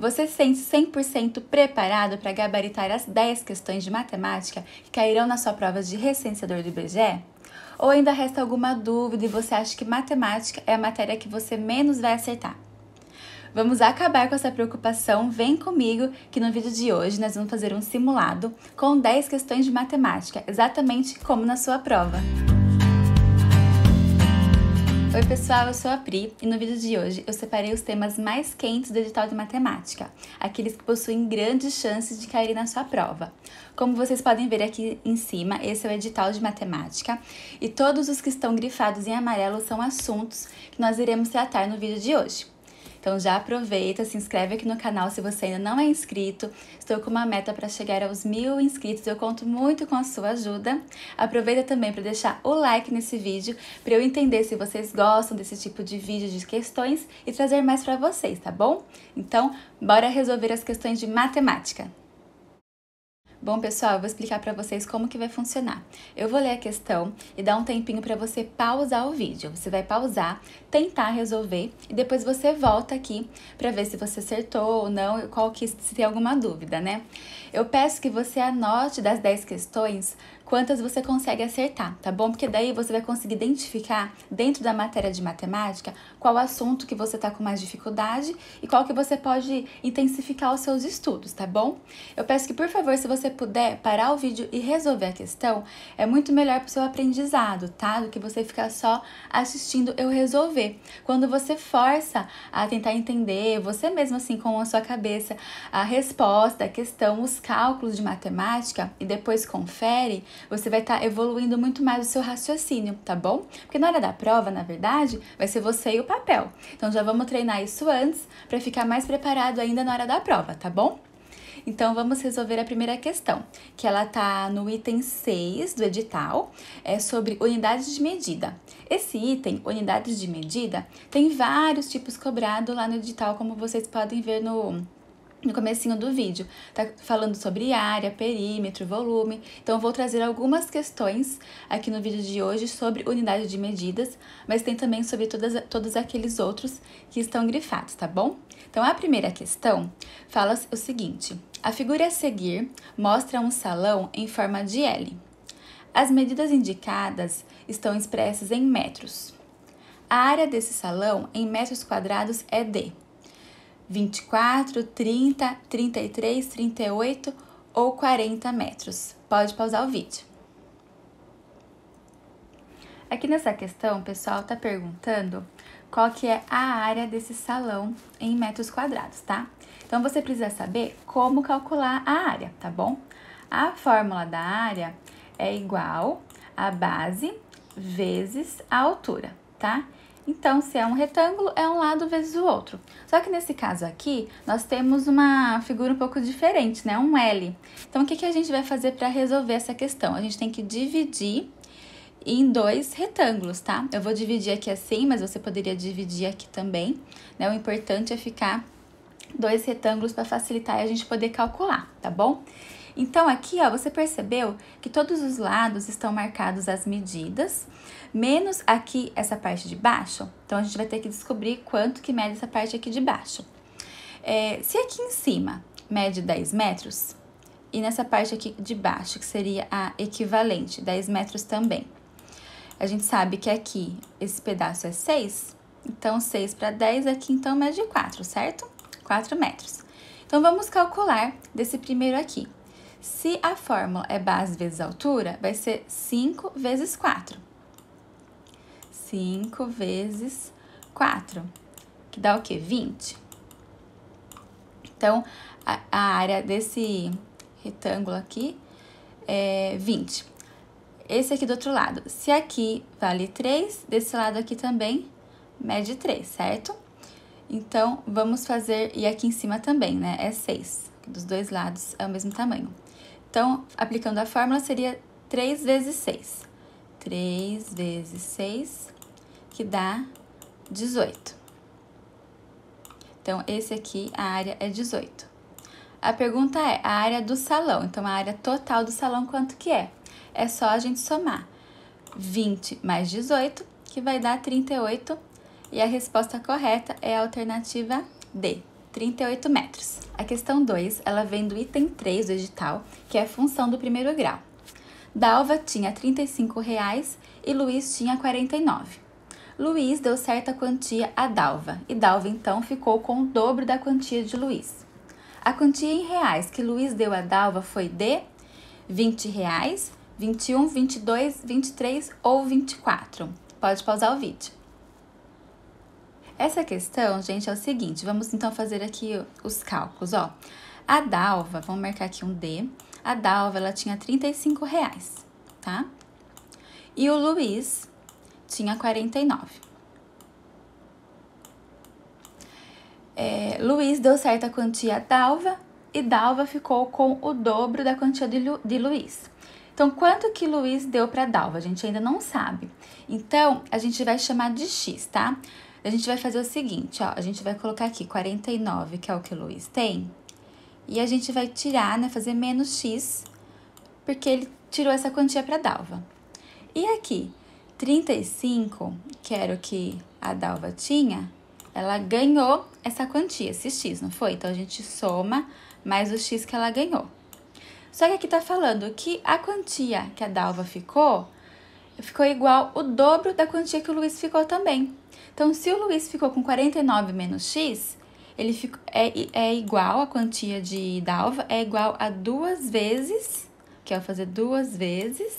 Você se sente 100% preparado para gabaritar as 10 questões de matemática que cairão na sua prova de recenseador do IBGE? Ou ainda resta alguma dúvida e você acha que matemática é a matéria que você menos vai acertar? Vamos acabar com essa preocupação, vem comigo que no vídeo de hoje nós vamos fazer um simulado com 10 questões de matemática, exatamente como na sua prova. Oi pessoal, eu sou a Pri e no vídeo de hoje eu separei os temas mais quentes do edital de matemática, aqueles que possuem grandes chances de cair na sua prova. Como vocês podem ver aqui em cima, esse é o edital de matemática e todos os que estão grifados em amarelo são assuntos que nós iremos tratar no vídeo de hoje. Então já aproveita, se inscreve aqui no canal se você ainda não é inscrito. Estou com uma meta para chegar aos 1000 inscritos, eu conto muito com a sua ajuda. Aproveita também para deixar o like nesse vídeo, para eu entender se vocês gostam desse tipo de vídeo de questões e trazer mais para vocês, tá bom? Então, bora resolver as questões de matemática. Bom, pessoal, eu vou explicar para vocês como que vai funcionar. Eu vou ler a questão e dar um tempinho para você pausar o vídeo. Você vai pausar, tentar resolver e depois você volta aqui para ver se você acertou ou não, se tem alguma dúvida, né? Eu peço que você anote das 10 questões quantas você consegue acertar, tá bom? Porque daí você vai conseguir identificar dentro da matéria de matemática qual assunto que você tá com mais dificuldade e qual que você pode intensificar os seus estudos, tá bom? Eu peço que, por favor, se você puder parar o vídeo e resolver a questão, é muito melhor pro seu aprendizado, tá? Do que você ficar só assistindo eu resolver. Quando você força a tentar entender, você mesmo assim com a sua cabeça, a resposta, a questão, os cálculos de matemática e depois confere, você vai estar evoluindo muito mais o seu raciocínio, tá bom? Porque na hora da prova, na verdade, vai ser você e o papel. Então já vamos treinar isso antes para ficar mais preparado ainda na hora da prova, tá bom? Então vamos resolver a primeira questão, que ela tá no item 6 do edital, é sobre unidades de medida. Esse item, unidades de medida, tem vários tipos cobrados lá no edital, como vocês podem ver no comecinho do vídeo, tá falando sobre área, perímetro, volume. Então eu vou trazer algumas questões aqui no vídeo de hoje sobre unidade de medidas, mas tem também sobre todos aqueles outros que estão grifados, tá bom? Então a primeira questão fala o seguinte: a figura a seguir mostra um salão em forma de L. As medidas indicadas estão expressas em metros. A área desse salão em metros quadrados é de 24, 30, 33, 38 ou 40 metros. Pode pausar o vídeo. Aqui nessa questão, o pessoal tá perguntando qual que é a área desse salão em metros quadrados, tá? Então, você precisa saber como calcular a área, tá bom? A fórmula da área é igual a base vezes a altura, tá? Então, se é um retângulo, é um lado vezes o outro. Só que nesse caso aqui, nós temos uma figura um pouco diferente, né? Um L. Então, o que a gente vai fazer para resolver essa questão? A gente tem que dividir em dois retângulos, tá? Eu vou dividir aqui assim, mas você poderia dividir aqui também, né? O importante é ficar dois retângulos para facilitar e a gente poder calcular, tá bom? Então, aqui, ó, você percebeu que todos os lados estão marcados as medidas, menos aqui essa parte de baixo. Então, a gente vai ter que descobrir quanto que mede essa parte aqui de baixo. Se aqui em cima mede 10 metros, e nessa parte aqui de baixo, que seria a equivalente, 10 metros também. A gente sabe que aqui esse pedaço é 6, então 6 para 10 aqui, então mede 4, certo? 4 metros. Então, vamos calcular desse primeiro aqui. Se a fórmula é base vezes altura, vai ser 5 vezes 4. 5 vezes 4, que dá o quê? 20. Então, a área desse retângulo aqui é 20. Esse aqui do outro lado, se aqui vale 3, desse lado aqui também mede 3, certo? Então, vamos fazer, e aqui em cima também, né? É 6, dos dois lados é o mesmo tamanho. Então, aplicando a fórmula, seria 3 vezes 6. 3 vezes 6, que dá 18. Então, esse aqui, a área é 18. A pergunta é a área do salão. Então, a área total do salão, quanto que é? É só a gente somar 20 mais 18, que vai dar 38. E a resposta correta é a alternativa D. 38 metros. A questão 2, ela vem do item 3 do edital, que é a função do primeiro grau. Dalva tinha R$ 35,00 e Luiz tinha 49. Luiz deu certa quantia a Dalva, e Dalva então ficou com o dobro da quantia de Luiz. A quantia em reais que Luiz deu a Dalva foi de R$ 20,00, 21, 22, 23 ou 24. Pode pausar o vídeo. Essa questão, gente, é o seguinte, vamos então fazer aqui os cálculos, ó. A Dalva, vamos marcar aqui um D, a Dalva, ela tinha R$ 35,00, tá? E o Luiz tinha 49. Luiz deu certa quantia a Dalva e Dalva ficou com o dobro da quantia de Luiz. Então, quanto que Luiz deu para Dalva? A gente ainda não sabe. Então, a gente vai chamar de X, tá? A gente vai fazer o seguinte, ó, a gente vai colocar aqui 49, que é o que o Luiz tem, e a gente vai tirar, né, fazer menos X, porque ele tirou essa quantia para Dalva. E aqui, 35, que era o que a Dalva tinha, ela ganhou essa quantia, esse X, não foi? Então, a gente soma mais o X que ela ganhou. Só que aqui tá falando que a quantia que a Dalva ficou igual o dobro da quantia que o Luiz ficou também. Então, se o Luiz ficou com 49 menos X, ele é igual, a quantia de Dalva é igual a 2 vezes, que é fazer 2 vezes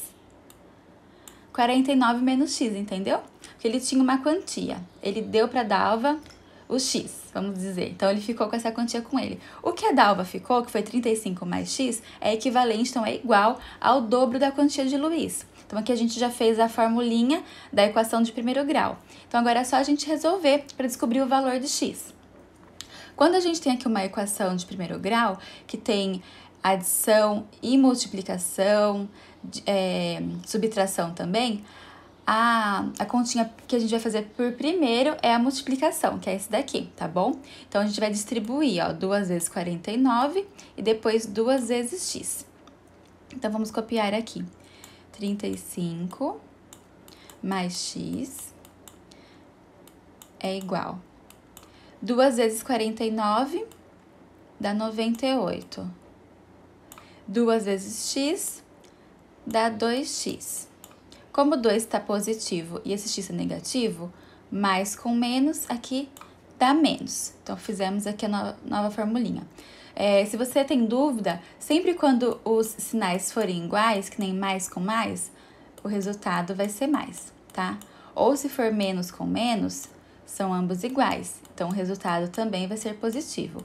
49 menos X, entendeu? Porque ele tinha uma quantia, ele deu para Dalva o X, vamos dizer. Então, ele ficou com essa quantia com ele. O que a Dalva ficou, que foi 35 mais X, é equivalente, então é igual ao dobro da quantia de Luiz. Então, aqui a gente já fez a formulinha da equação de primeiro grau. Então, agora é só a gente resolver para descobrir o valor de X. Quando a gente tem aqui uma equação de primeiro grau, que tem adição e multiplicação, subtração também, a continha que a gente vai fazer por primeiro é a multiplicação, que é esse daqui, tá bom? Então, a gente vai distribuir, ó, 2 vezes 49 e depois 2 vezes X. Então, vamos copiar aqui. 35 mais X é igual 2 vezes 49 dá 98. 2 vezes X dá 2X. Como 2 está positivo e esse X é negativo, mais com menos aqui dá menos. Então, fizemos aqui a nova formulinha. Se você tem dúvida, sempre quando os sinais forem iguais, que nem mais com mais, o resultado vai ser mais, tá? Ou se for menos com menos, são ambos iguais, então o resultado também vai ser positivo.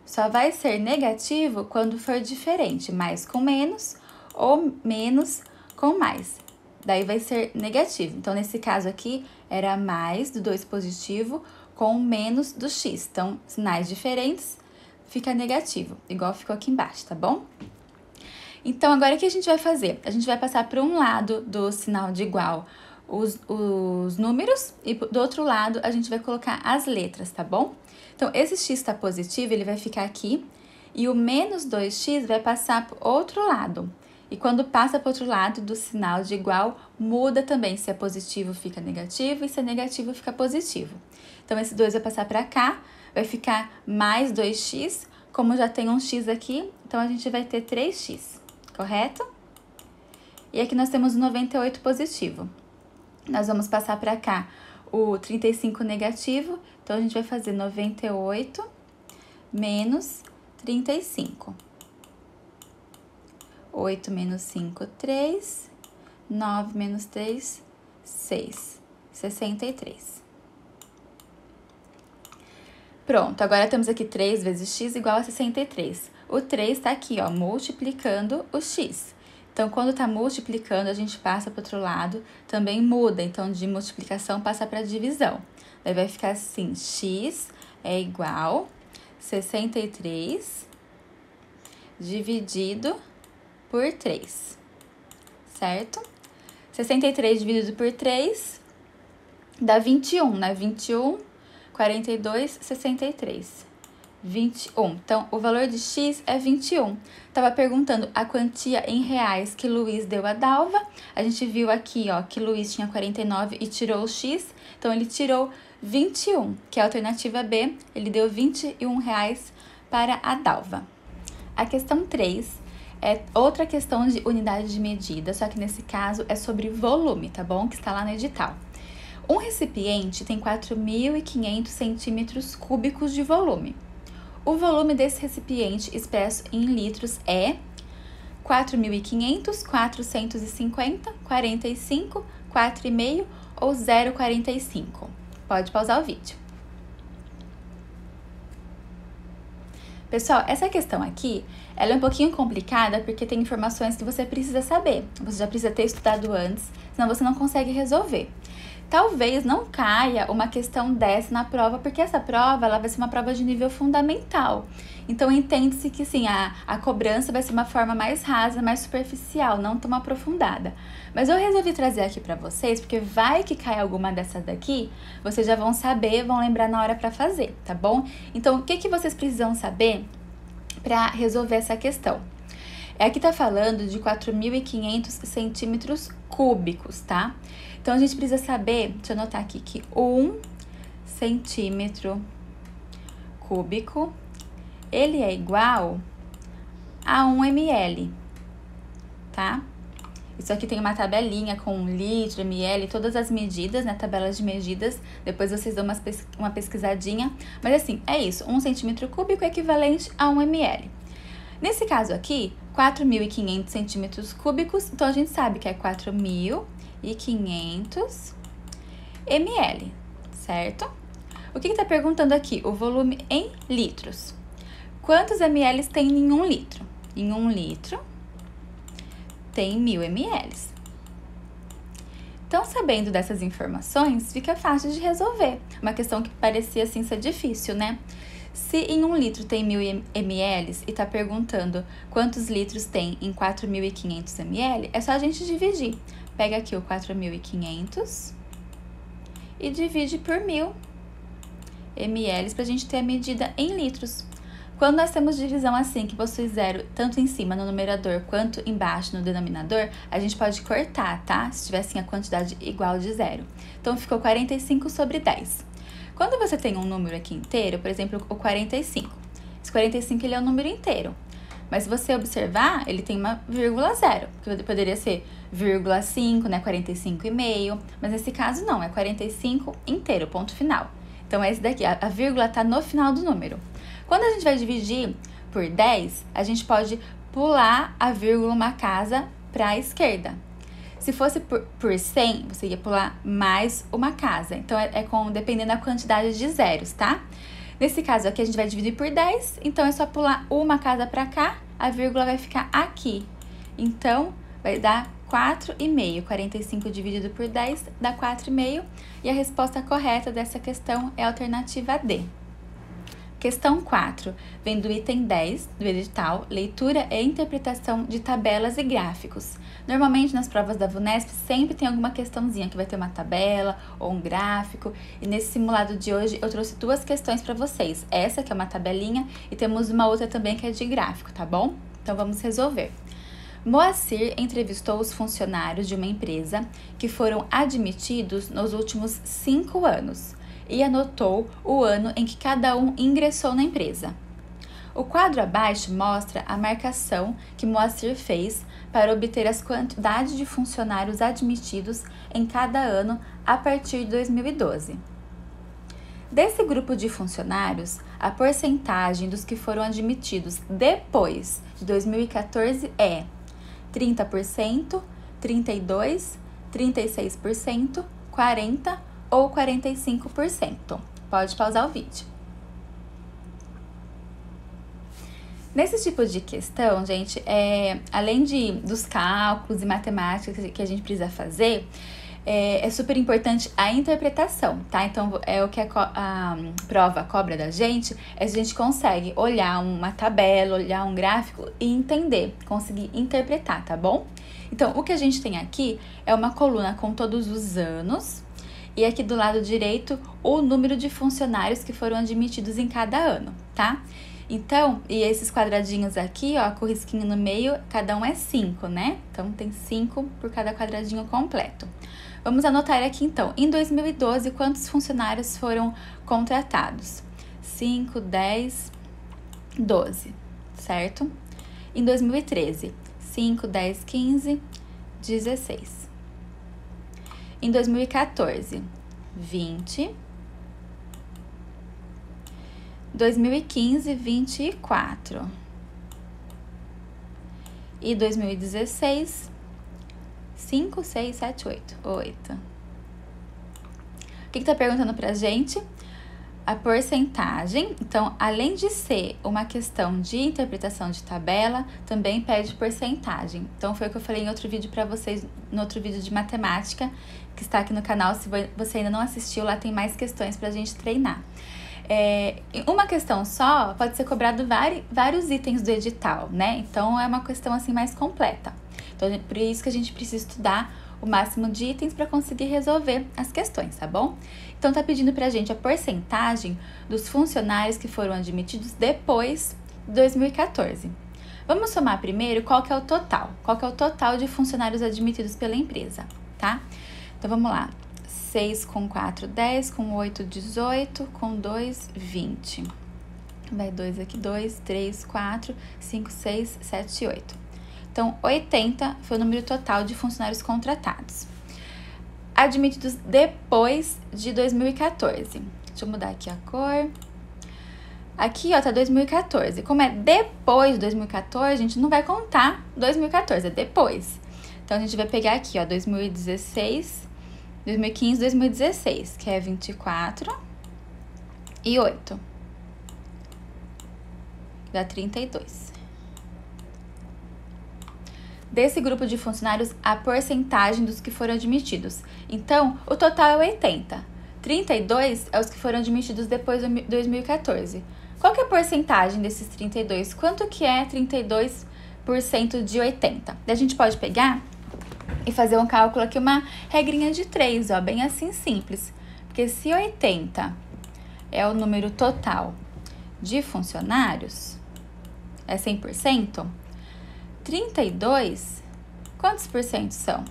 Só vai ser negativo quando for diferente, mais com menos ou menos com mais. Daí vai ser negativo. Então, nesse caso aqui, era mais do 2 positivo com menos do X. Então, sinais diferentes, fica negativo, igual ficou aqui embaixo, tá bom? Então, agora o que a gente vai fazer? A gente vai passar para um lado do sinal de igual os números e do outro lado a gente vai colocar as letras, tá bom? Então, esse X está positivo, ele vai ficar aqui e o menos 2X vai passar para o outro lado. E quando passa para o outro lado do sinal de igual, muda também. Se é positivo, fica negativo, e se é negativo, fica positivo. Então, esse 2 vai passar para cá, vai ficar mais 2x, como já tem um x aqui, então a gente vai ter 3x, correto? E aqui nós temos o 98 positivo. Nós vamos passar para cá o 35 negativo, então a gente vai fazer 98 menos 35. 8 menos 5, 3. 9 menos 3, 6. 63. Pronto, agora temos aqui 3 vezes x igual a 63. O 3 está aqui, ó, multiplicando o x. Então, quando está multiplicando, a gente passa para o outro lado, também muda. Então, de multiplicação passa para divisão. Daí vai ficar assim, x é igual a 63 dividido por 3, certo? 63 dividido por 3 dá 21, né? 21, 42, 63. 21. Então, o valor de X é 21. Tava perguntando a quantia em reais que Luiz deu a Dalva. A gente viu aqui, ó, que Luiz tinha 49 e tirou o X. Então, ele tirou 21, que é a alternativa B. Ele deu R$21 para a Dalva. A questão 3 é outra questão de unidade de medida, só que nesse caso é sobre volume, tá bom? Que está lá no edital. Um recipiente tem 4.500 centímetros cúbicos de volume. O volume desse recipiente expresso em litros é 4.500, 450, 45, 4,5 ou 0,45. Pode pausar o vídeo. Pessoal, essa questão aqui, ela é um pouquinho complicada porque tem informações que você precisa saber. Você já precisa ter estudado antes, senão você não consegue resolver. Talvez não caia uma questão dessa na prova, porque essa prova ela vai ser uma prova de nível fundamental. Então, entende-se que sim, a cobrança vai ser uma forma mais rasa, mais superficial, não tão aprofundada. Mas eu resolvi trazer aqui para vocês, porque vai que cai alguma dessas daqui, vocês já vão saber, vão lembrar na hora para fazer, tá bom? Então, o que vocês precisam saber para resolver essa questão? Aqui tá falando de 4.500 centímetros cúbicos, tá? Então, a gente precisa saber, deixa eu anotar aqui, que 1 centímetro cúbico, ele é igual a 1 ml, tá? Isso aqui tem uma tabelinha com litro, ml, todas as medidas, né? Tabelas de medidas. Depois vocês dão uma pesquisadinha. Mas assim, é isso. 1 centímetro cúbico é equivalente a 1 ml. Nesse caso aqui, 4.500 centímetros cúbicos, então a gente sabe que é 4.500 ml, certo? O que está perguntando aqui? O volume em litros. Quantos ml tem em 1 litro? Em 1 litro tem 1.000 ml. Então, sabendo dessas informações, fica fácil de resolver. Uma questão que parecia assim ser difícil, né? Se em 1 litro tem 1.000 ml e está perguntando quantos litros tem em 4.500 ml, é só a gente dividir. Pega aqui o 4.500 e divide por 1.000 ml para a gente ter a medida em litros. Quando nós temos divisão assim, que possui zero tanto em cima no numerador quanto embaixo no denominador, a gente pode cortar, tá? Se tiver assim a quantidade igual de zero. Então, ficou 45 sobre 10. Quando você tem um número aqui inteiro, por exemplo, o 45. Esse 45 ele é um número inteiro. Mas se você observar, ele tem uma vírgula zero, que poderia ser vírgula 5, né? 45,5. Mas nesse caso não, é 45 inteiro, ponto final. Então, é esse daqui, a vírgula está no final do número. Quando a gente vai dividir por 10, a gente pode pular a vírgula uma casa para a esquerda. Se fosse por 100, você ia pular mais uma casa. Então, dependendo da quantidade de zeros, tá? Nesse caso aqui, a gente vai dividir por 10, então é só pular uma casa para cá, a vírgula vai ficar aqui. Então, vai dar 4,5. 45 dividido por 10 dá 4,5. E a resposta correta dessa questão é a alternativa D. Questão 4, vem do item 10 do edital, leitura e interpretação de tabelas e gráficos. Normalmente nas provas da VUNESP sempre tem alguma questãozinha que vai ter uma tabela ou um gráfico. E nesse simulado de hoje eu trouxe 2 questões para vocês. Essa que é uma tabelinha e temos uma outra também que é de gráfico, tá bom? Então vamos resolver. Moacir entrevistou os funcionários de uma empresa que foram admitidos nos últimos 5 anos. E anotou o ano em que cada um ingressou na empresa. O quadro abaixo mostra a marcação que Moacir fez para obter as quantidades de funcionários admitidos em cada ano a partir de 2012. Desse grupo de funcionários, a porcentagem dos que foram admitidos depois de 2014 é 30%, 32%, 36%, 40% ou 45%. Pode pausar o vídeo. Nesse tipo de questão, gente, além dos cálculos e matemáticas que a gente precisa fazer, é super importante a interpretação, tá? Então, o que a prova cobra da gente é se a gente consegue olhar uma tabela, olhar um gráfico e entender, conseguir interpretar, tá bom? Então, o que a gente tem aqui é uma coluna com todos os anos. E aqui do lado direito, o número de funcionários que foram admitidos em cada ano, tá? Então, e esses quadradinhos aqui, ó, com o risquinho no meio, cada um é 5, né? Então, tem 5 por cada quadradinho completo. Vamos anotar aqui, então. Em 2012, quantos funcionários foram contratados? 5, 10, 12, certo? Em 2013, 5, 10, 15, 16. Em 2014, 20. 2015, 24. E 2016, 5, 6, 7, 8. 8. O que tá perguntando pra gente? A porcentagem. Então, além de ser uma questão de interpretação de tabela, também pede porcentagem. Então, foi o que eu falei em outro vídeo pra vocês, no outro vídeo de matemática, que está aqui no canal. Se você ainda não assistiu, lá tem mais questões pra gente treinar. Uma questão só pode ser cobrado vários itens do edital, né? Então, é uma questão assim mais completa. Então, por isso que a gente precisa estudar o máximo de itens para conseguir resolver as questões, tá bom? Então, tá pedindo pra gente a porcentagem dos funcionários que foram admitidos depois de 2014. Vamos somar primeiro qual que é o total. Qual que é o total de funcionários admitidos pela empresa, tá? Então, vamos lá. 6 com 4, 10, com 8, 18, com 2, 20. Vai 2 aqui, 2, 3, 4, 5, 6, 7, 8. Então, 80 foi o número total de funcionários contratados. Admitidos depois de 2014. Deixa eu mudar aqui a cor. Aqui, ó, tá 2014. Como é depois de 2014, a gente não vai contar 2014, é depois. Então, a gente vai pegar aqui, ó, 2016... 2015, 2016, que é 24 e 8. Dá 32. Desse grupo de funcionários, a porcentagem dos que foram admitidos. Então, o total é 80. 32 é os que foram admitidos depois de 2014. Qual que é a porcentagem desses 32? Quanto que é 32% de 80? A gente pode pegar e fazer um cálculo aqui, uma regrinha de 3, ó, bem assim simples. Porque se 80 é o número total de funcionários, é 100%, 32, quantos por cento são?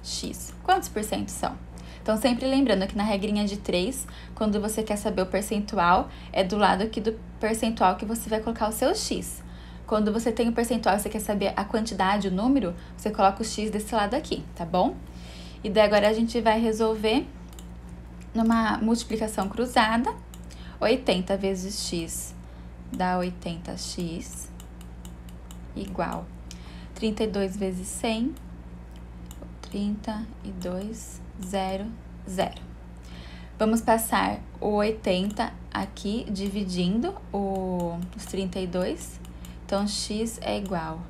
X. Quantos por cento são? Então, sempre lembrando que na regrinha de 3, quando você quer saber o percentual, é do lado aqui do percentual que você vai colocar o seu X. Quando você tem o percentual e você quer saber a quantidade, o número, você coloca o X desse lado aqui, tá bom? E daí agora a gente vai resolver numa multiplicação cruzada. 80 vezes X dá 80x igual 32 vezes 100, 32, 0, 0. Vamos passar o 80 aqui, dividindo os 32. Então, x é igual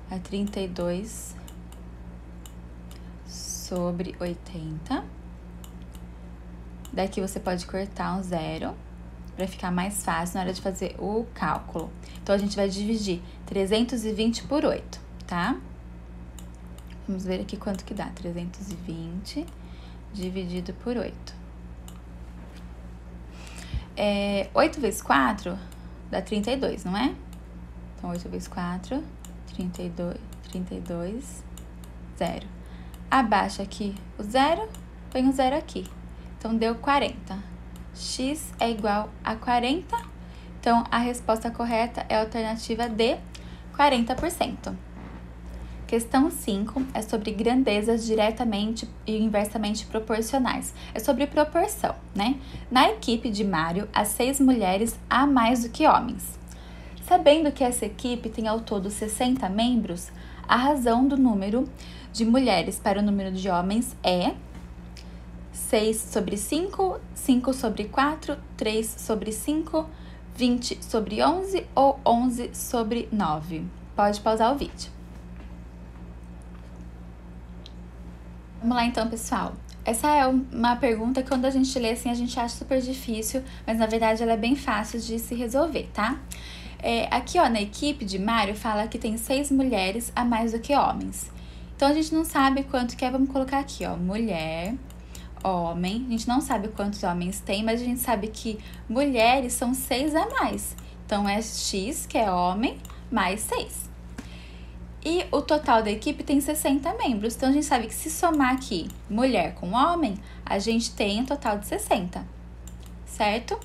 a 32 sobre 80. Daqui você pode cortar um 0 para ficar mais fácil na hora de fazer o cálculo. Então, a gente vai dividir 320 por 8, tá? Vamos ver aqui quanto que dá. 320 dividido por 8. 8 vezes 4 dá 32, não é? Então, 8 vezes 4, 32, 0. Abaixa aqui o 0, põe o 0 aqui. Então, deu 40. X é igual a 40. Então, a resposta correta é a alternativa D, 40%. Questão 5 é sobre grandezas diretamente e inversamente proporcionais. É sobre proporção, né? Na equipe de Mário, há 6 mulheres a mais do que homens. Sabendo que essa equipe tem ao todo 60 membros, a razão do número de mulheres para o número de homens é 6 sobre 5, 5 sobre 4, 3 sobre 5, 20 sobre 11 ou 11 sobre 9. Pode pausar o vídeo. Vamos lá então, pessoal. Essa é uma pergunta que quando a gente lê assim, a gente acha super difícil, mas na verdade ela é bem fácil de se resolver, tá? Aqui, ó, na equipe de Mário, fala que tem 6 mulheres a mais do que homens. Então, a gente não sabe quanto que é, vamos colocar aqui, ó, mulher, homem. A gente não sabe quantos homens tem, mas a gente sabe que mulheres são 6 a mais. Então, é X, que é homem, mais 6. E o total da equipe tem 60 membros. Então, a gente sabe que se somar aqui mulher com homem, a gente tem um total de 60. Certo?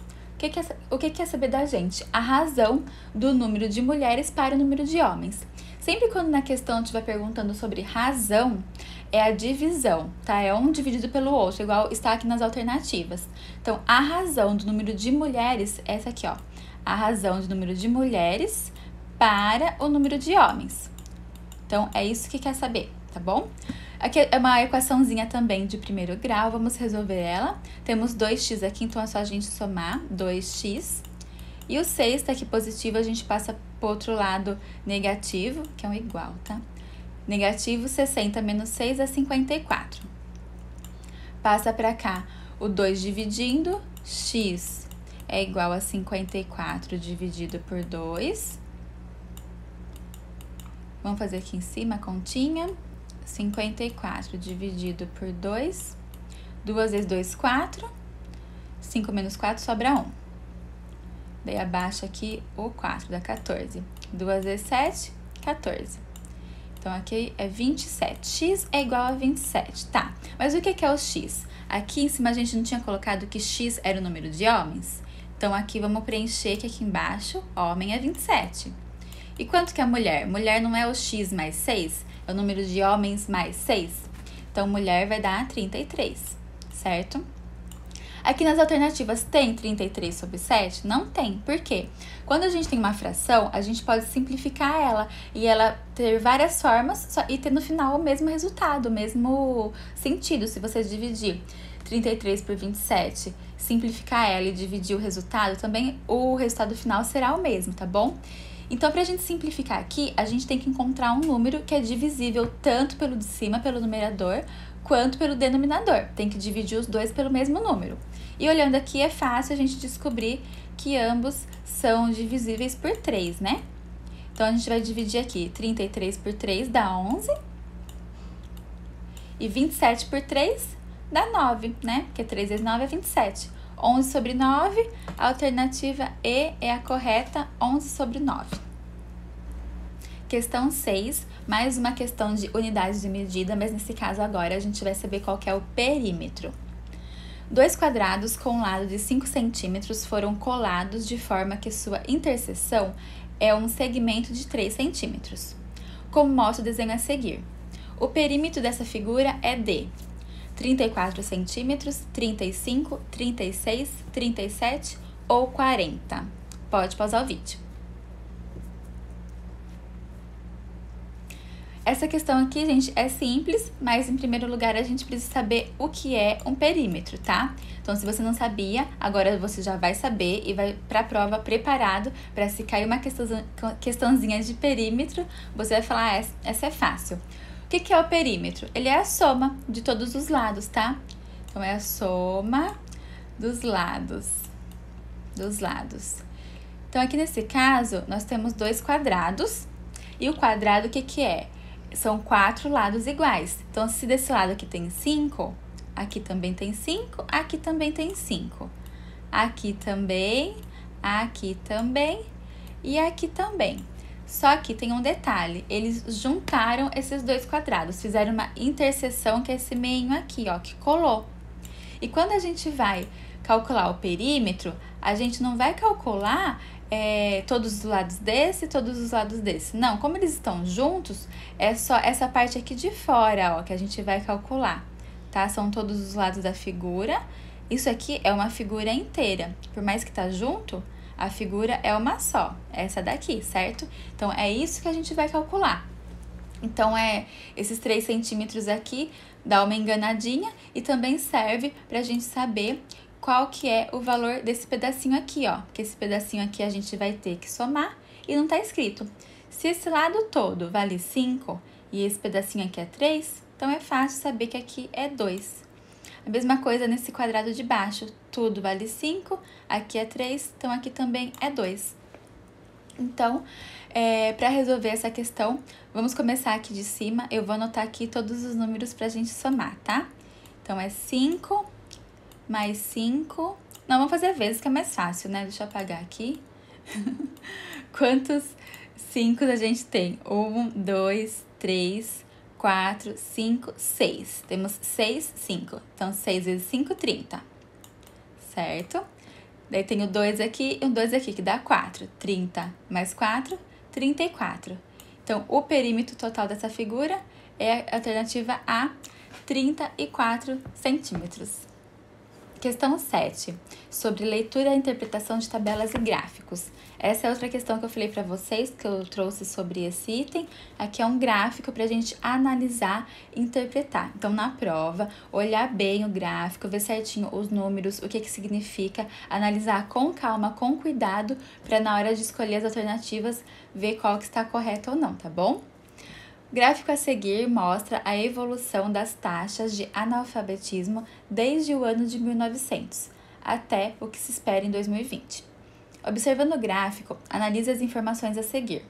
O que quer saber da gente? A razão do número de mulheres para o número de homens. Sempre quando na questão estiver perguntando sobre razão, é a divisão, tá? É um dividido pelo outro, igual está aqui nas alternativas. Então, a razão do número de mulheres, essa aqui, ó. A razão do número de mulheres para o número de homens. Então, é isso que quer saber, tá bom? Aqui é uma equaçãozinha também de primeiro grau, vamos resolver ela. Temos 2x aqui, então é só a gente somar 2x. E o 6 tá aqui positivo, a gente passa pro outro lado negativo, que é um igual, tá? Negativo 60 menos 6 é 54. Passa pra cá o 2 dividindo, x é igual a 54 dividido por 2. Vamos fazer aqui em cima a continha. 54 dividido por 2. 2 vezes 2, 4. 5 menos 4 sobra 1. Daí abaixo aqui o 4 dá 14. 2 vezes 7, 14. Então, aqui é 27. X é igual a 27, tá? Mas o que é o x? Aqui em cima a gente não tinha colocado que x era o número de homens? Então, aqui vamos preencher que aqui embaixo, homem é 27. E quanto que é mulher? Mulher não é o x mais 6? É o número de homens mais 6? Então, mulher vai dar 33, certo? Aqui nas alternativas tem 33 sobre 7? Não tem. Por quê? Quando a gente tem uma fração, a gente pode simplificar ela e ela ter várias formas e ter no final o mesmo resultado, o mesmo sentido. Se você dividir 33 por 27, simplificar ela e dividir o resultado, também o resultado final será o mesmo, tá bom? Então, para a gente simplificar aqui, a gente tem que encontrar um número que é divisível tanto pelo de cima, pelo numerador, quanto pelo denominador. Tem que dividir os dois pelo mesmo número. E olhando aqui, é fácil a gente descobrir que ambos são divisíveis por 3, né? Então, a gente vai dividir aqui 33 por 3 dá 11. E 27 por 3 dá 9, né? Porque 3 vezes 9 é 27. 11 sobre 9, a alternativa E é a correta, 11 sobre 9. Questão 6, mais uma questão de unidades de medida, mas nesse caso agora a gente vai saber qual que é o perímetro. 2 quadrados com um lado de 5 centímetros foram colados de forma que sua interseção é um segmento de 3 centímetros. Como mostra o desenho a seguir. O perímetro dessa figura é de 34 centímetros, 35, 36, 37 ou 40. Pode pausar o vídeo. Essa questão aqui, gente, é simples, mas em primeiro lugar a gente precisa saber o que é um perímetro, tá? Então, se você não sabia, agora você já vai saber e vai para a prova preparado para se cair uma questãozinha de perímetro, você vai falar, essa é fácil. O que é o perímetro? Ele é a soma de todos os lados, tá? Então, é a soma dos lados. Então, aqui nesse caso, nós temos 2 quadrados. E o quadrado, o que é? São 4 lados iguais. Então, se desse lado aqui tem 5, aqui também tem 5, aqui também tem 5. Aqui também e aqui também. Só que tem um detalhe, eles juntaram esses 2 quadrados, fizeram uma interseção que é esse meinho aqui, ó, que colou. E quando a gente vai calcular o perímetro, a gente não vai calcular todos os lados desse e todos os lados desse. Não, como eles estão juntos, é só essa parte aqui de fora, ó, que a gente vai calcular, tá? São todos os lados da figura. Isso aqui é uma figura inteira. Por mais que tá junto, a figura é uma só, essa daqui, certo? Então, é isso que a gente vai calcular. Então, esses 3 centímetros aqui dá uma enganadinha e também serve pra gente saber qual que é o valor desse pedacinho aqui, ó. Porque esse pedacinho aqui a gente vai ter que somar e não tá escrito. Se esse lado todo vale 5 e esse pedacinho aqui é 3, então é fácil saber que aqui é 2. A mesma coisa nesse quadrado de baixo, tudo vale 5, aqui é 3, então aqui também é 2. Então, para resolver essa questão, vamos começar aqui de cima. Eu vou anotar aqui todos os números pra gente somar, tá? Então, é 5 mais 5. Não, vamos fazer vezes que é mais fácil, né? Deixa eu apagar aqui. Quantos 5 a gente tem? 1, 2, 3, 4, 5, 6. Temos 6, 5. Então, 6 vezes 5, 30. Certo? Daí tem o 2 aqui e o 2 aqui, que dá 4. 30 mais 4, 34. Então, o perímetro total dessa figura é a alternativa A, 34 centímetros. Questão 7, sobre leitura e interpretação de tabelas e gráficos. Essa é outra questão que eu falei para vocês, que eu trouxe sobre esse item. Aqui é um gráfico para a gente analisar e interpretar. Então, na prova, olhar bem o gráfico, ver certinho os números, o que significa, analisar com calma, com cuidado, para na hora de escolher as alternativas, ver qual que está correta ou não, tá bom? O gráfico a seguir mostra a evolução das taxas de analfabetismo desde o ano de 1900 até o que se espera em 2020. Observando o gráfico, analise as informações a seguir.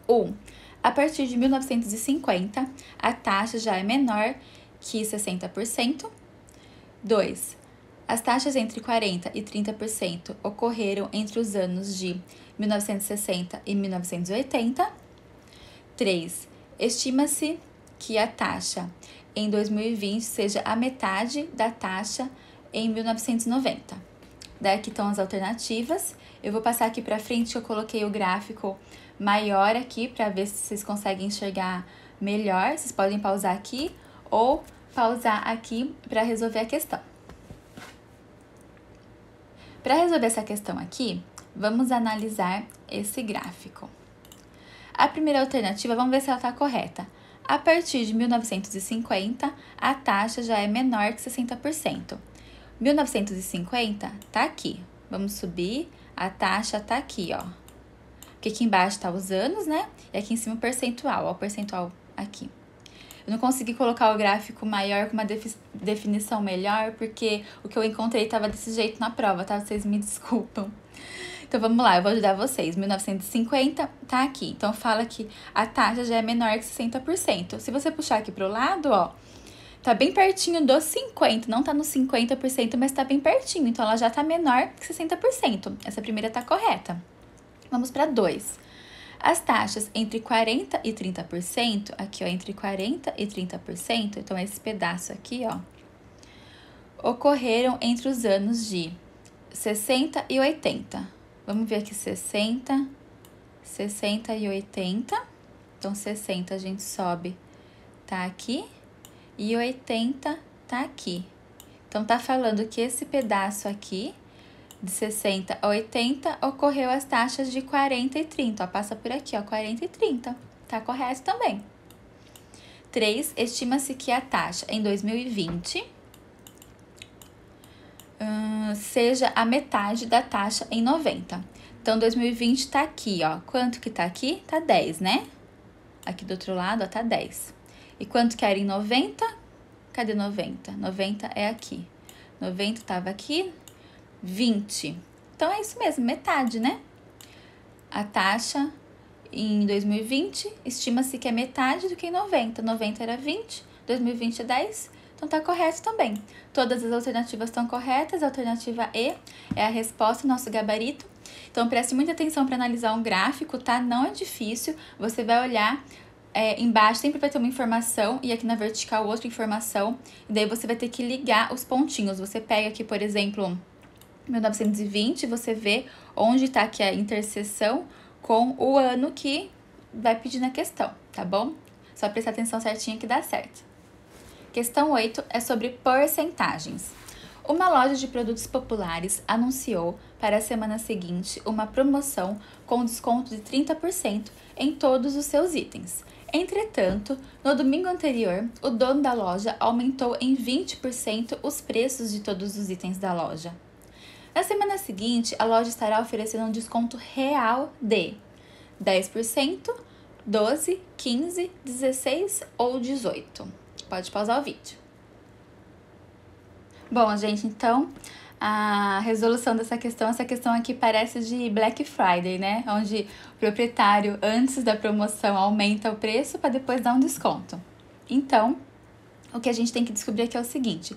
1. A partir de 1950, a taxa já é menor que 60%. 2. As taxas entre 40% e 30% ocorreram entre os anos de 1960 e 1980. 3. Estima-se que a taxa em 2020 seja a metade da taxa em 1990. Daí aqui estão as alternativas. Eu vou passar aqui para frente, eu coloquei o gráfico maior aqui para ver se vocês conseguem enxergar melhor. Vocês podem pausar aqui ou pausar aqui para resolver a questão. Para resolver essa questão aqui, vamos analisar esse gráfico. A primeira alternativa, vamos ver se ela está correta. A partir de 1950, a taxa já é menor que 60%. 1950 está aqui. Vamos subir, a taxa está aqui, ó. Porque aqui embaixo está os anos, né? E aqui em cima o percentual, ó, o percentual aqui. Eu não consegui colocar o gráfico maior com uma definição melhor, porque o que eu encontrei estava desse jeito na prova, tá? Vocês me desculpam. Então, vamos lá, eu vou ajudar vocês. 1950 tá aqui. Então, fala que a taxa já é menor que 60%. Se você puxar aqui pro lado, ó, tá bem pertinho dos 50%. Não tá no 50%, mas tá bem pertinho. Então, ela já tá menor que 60%. Essa primeira tá correta. Vamos para 2. As taxas entre 40% e 30%, aqui, ó, entre 40% e 30%, então, esse pedaço aqui, ó, ocorreram entre os anos de 60 e 80. Vamos ver aqui 60, 60 e 80. Então, 60 a gente sobe, tá aqui. E 80 tá aqui. Então, tá falando que esse pedaço aqui, de 60 a 80, ocorreu as taxas de 40 e 30. Ó, passa por aqui, ó, 40 e 30. Tá correto também. 3. Estima-se que a taxa em 2020... seja a metade da taxa em 90. Então, 2020 tá aqui, ó. Quanto que tá aqui? Tá 10, né? Aqui do outro lado, ó, tá 10. E quanto que era em 90? Cadê 90? 90 é aqui. 90 tava aqui, 20. Então, é isso mesmo, metade, né? A taxa em 2020, estima-se que é metade do que em 90. 90 era 20, 2020 é 10. Então, tá correto também. Todas as alternativas estão corretas. A alternativa E é a resposta, nosso gabarito. Então, preste muita atenção para analisar um gráfico, tá? Não é difícil. Você vai olhar embaixo, sempre vai ter uma informação e aqui na vertical outra informação. E daí, você vai ter que ligar os pontinhos. Você pega aqui, por exemplo, 1920, você vê onde está aqui a interseção com o ano que vai pedir na questão, tá bom? Só prestar atenção certinho que dá certo. Questão 8 é sobre porcentagens. Uma loja de produtos populares anunciou para a semana seguinte uma promoção com desconto de 30% em todos os seus itens. Entretanto, no domingo anterior, o dono da loja aumentou em 20% os preços de todos os itens da loja. Na semana seguinte, a loja estará oferecendo um desconto real de 10%, 12%, 15%, 16% ou 18%. Pode pausar o vídeo. Bom, gente, então, a resolução dessa questão, essa questão aqui parece de Black Friday, né? Onde o proprietário, antes da promoção, aumenta o preço para depois dar um desconto. Então, o que a gente tem que descobrir aqui é o seguinte.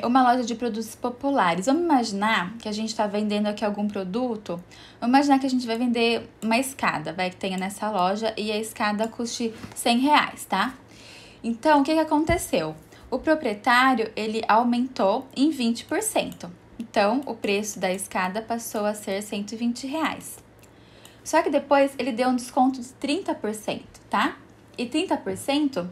uma loja de produtos populares. Vamos imaginar que a gente está vendendo aqui algum produto. Vamos imaginar que a gente vai vender uma escada, vai que tenha nessa loja e a escada custe R$100, tá? Então, o que aconteceu? O proprietário, ele aumentou em 20%. Então, o preço da escada passou a ser R$120. Só que depois ele deu um desconto de 30%, tá? E 30%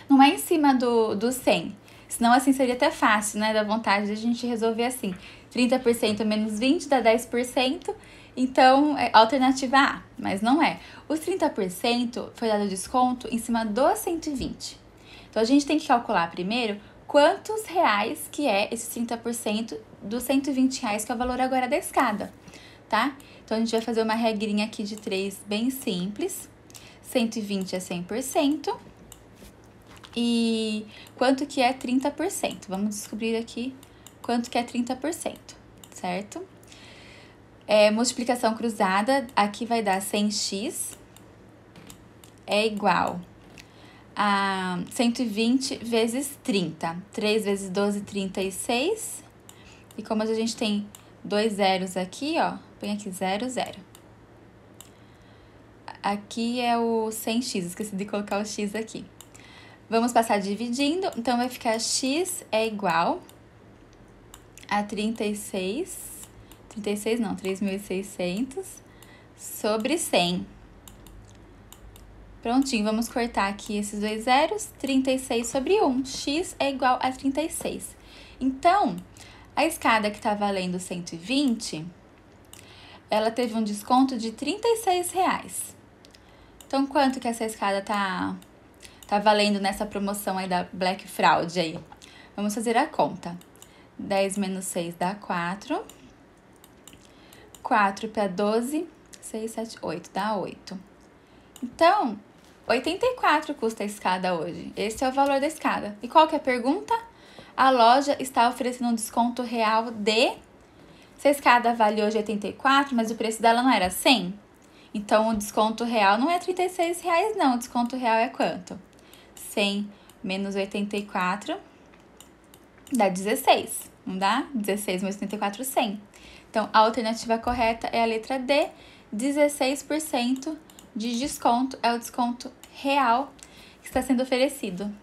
não é em cima do 100. Senão, assim, seria até fácil, né? Dá vontade de a gente resolver assim. 30% menos 20 dá 10%. Então, é alternativa A. Mas não é. Os 30% foi dado desconto em cima dos 120. Então, a gente tem que calcular primeiro quantos reais que é esses 30% dos R$120, que é o valor agora da escada, tá? Então, a gente vai fazer uma regrinha aqui de 3 bem simples. 120 é 100%. E quanto que é 30%? Vamos descobrir aqui quanto que é 30%, certo? Multiplicação cruzada, aqui vai dar 100x é igual a 120 vezes 30. 3 vezes 12, 36. E como a gente tem 2 zeros aqui, ó, põe aqui 0, 0. Aqui é o 100x, esqueci de colocar o x aqui. Vamos passar dividindo, então vai ficar x é igual a 3.600 sobre 100. Prontinho, vamos cortar aqui esses 2 zeros, 36 sobre 1, x é igual a 36. Então, a escada que tá valendo 120, ela teve um desconto de R$36. Então, quanto que essa escada tá valendo nessa promoção aí da Black Fraud aí? Vamos fazer a conta. 10 menos 6 dá 4. 4 para 12, 6, 7, 8, dá 8. Então, 84 custa a escada hoje. Esse é o valor da escada. E qual que é a pergunta? A loja está oferecendo um desconto real de... Se a escada vale hoje 84, mas o preço dela não era 100, então o desconto real não é R$36, não. O desconto real é quanto? 100 menos 84 dá 16, não dá? 16 menos 84, 100. Então, a alternativa correta é a letra D, 16% de desconto, é o desconto real que está sendo oferecido.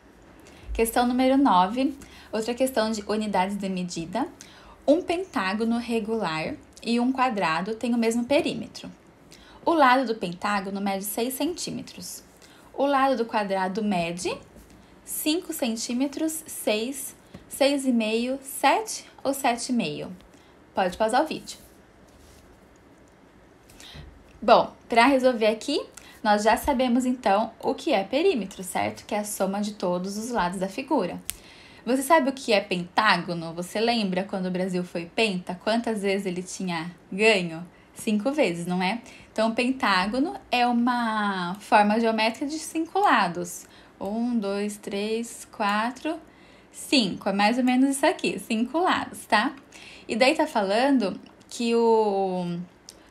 Questão número 9, outra questão de unidades de medida. Um pentágono regular e um quadrado têm o mesmo perímetro. O lado do pentágono mede 6 centímetros. O lado do quadrado mede 5 centímetros, 6, 6,5, 7 ou 7,5. Pode pausar o vídeo. Bom, para resolver aqui, nós já sabemos então o que é perímetro, certo? Que é a soma de todos os lados da figura. Você sabe o que é pentágono? Você lembra quando o Brasil foi penta? Quantas vezes ele tinha ganho? 5 vezes, não é? Então, pentágono é uma forma geométrica de 5 lados. 1, 2, 3, 4, 5. É mais ou menos isso aqui, 5 lados, tá? E daí tá falando que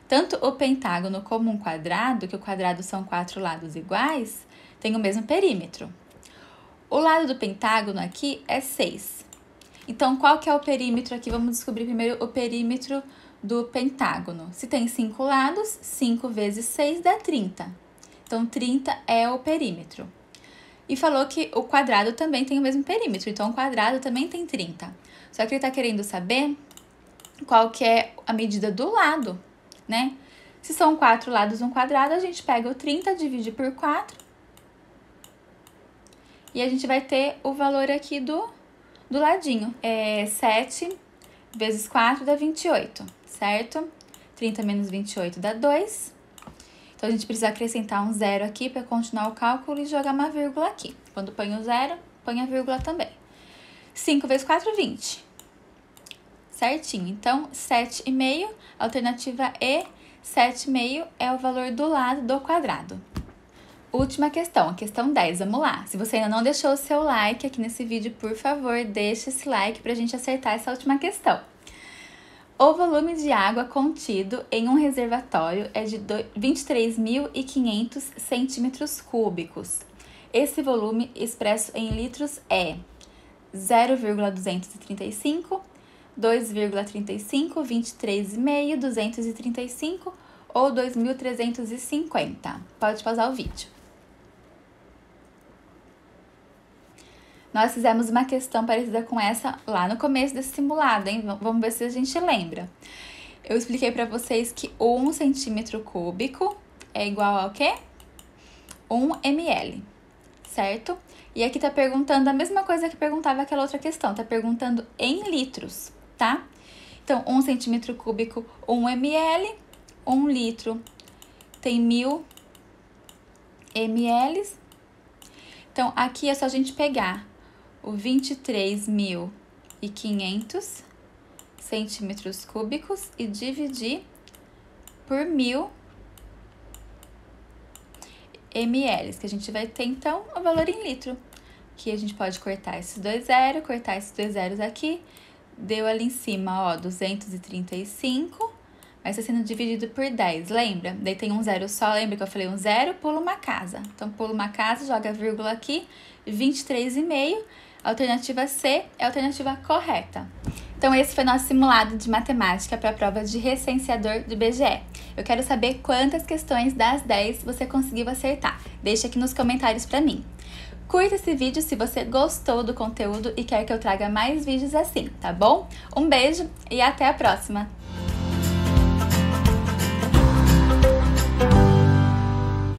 tanto o pentágono como um quadrado, que o quadrado são 4 lados iguais, tem o mesmo perímetro. O lado do pentágono aqui é 6. Então, qual que é o perímetro aqui? Vamos descobrir primeiro o perímetro do pentágono. Se tem 5 lados, 5 vezes 6 dá 30. Então, 30 é o perímetro. E falou que o quadrado também tem o mesmo perímetro. Então, o quadrado também tem 30. Só que ele está querendo saber qual que é a medida do lado, né? Se são 4 lados um quadrado, a gente pega o 30, divide por 4. E a gente vai ter o valor aqui do ladinho. 7 vezes 4 dá 28, certo? 30 menos 28 dá 2. Então, a gente precisa acrescentar um zero aqui para continuar o cálculo e jogar uma vírgula aqui. Quando põe o zero, põe a vírgula também. 5 vezes 4, 20. Certinho. Então, 7,5, alternativa E, 7,5 é o valor do lado do quadrado. Última questão, a questão 10, vamos lá. Se você ainda não deixou o seu like aqui nesse vídeo, por favor, deixe esse like para a gente acertar essa última questão. O volume de água contido em um reservatório é de 23.500 centímetros cúbicos. Esse volume expresso em litros é 0,235, 2,35, 23,5, 235 ou 2.350. Pode pausar o vídeo. Nós fizemos uma questão parecida com essa lá no começo desse simulado, hein? Vamos ver se a gente lembra. Eu expliquei para vocês que 1 centímetro cúbico é igual ao quê? 1 ml, certo? E aqui tá perguntando a mesma coisa que perguntava aquela outra questão, tá perguntando em litros, tá? Então, 1 centímetro cúbico, 1 ml, 1 litro tem 1.000 ml. Então, aqui é só a gente pegar o 23.500 centímetros cúbicos e dividir por 1.000 ml, que a gente vai ter, então, o valor em litro. Que a gente pode cortar esses dois zeros, cortar esses dois zeros aqui. Deu ali em cima, ó, 235, mas está sendo dividido por 10, lembra? Daí tem um zero só, lembra que eu falei um zero, pula uma casa. Então, pula uma casa, joga a vírgula aqui, 23,5. Alternativa C é a alternativa correta. Então, esse foi nosso simulado de matemática para a prova de recenseador do IBGE. Eu quero saber quantas questões das 10 você conseguiu acertar. Deixa aqui nos comentários para mim. Curta esse vídeo se você gostou do conteúdo e quer que eu traga mais vídeos assim, tá bom? Um beijo e até a próxima!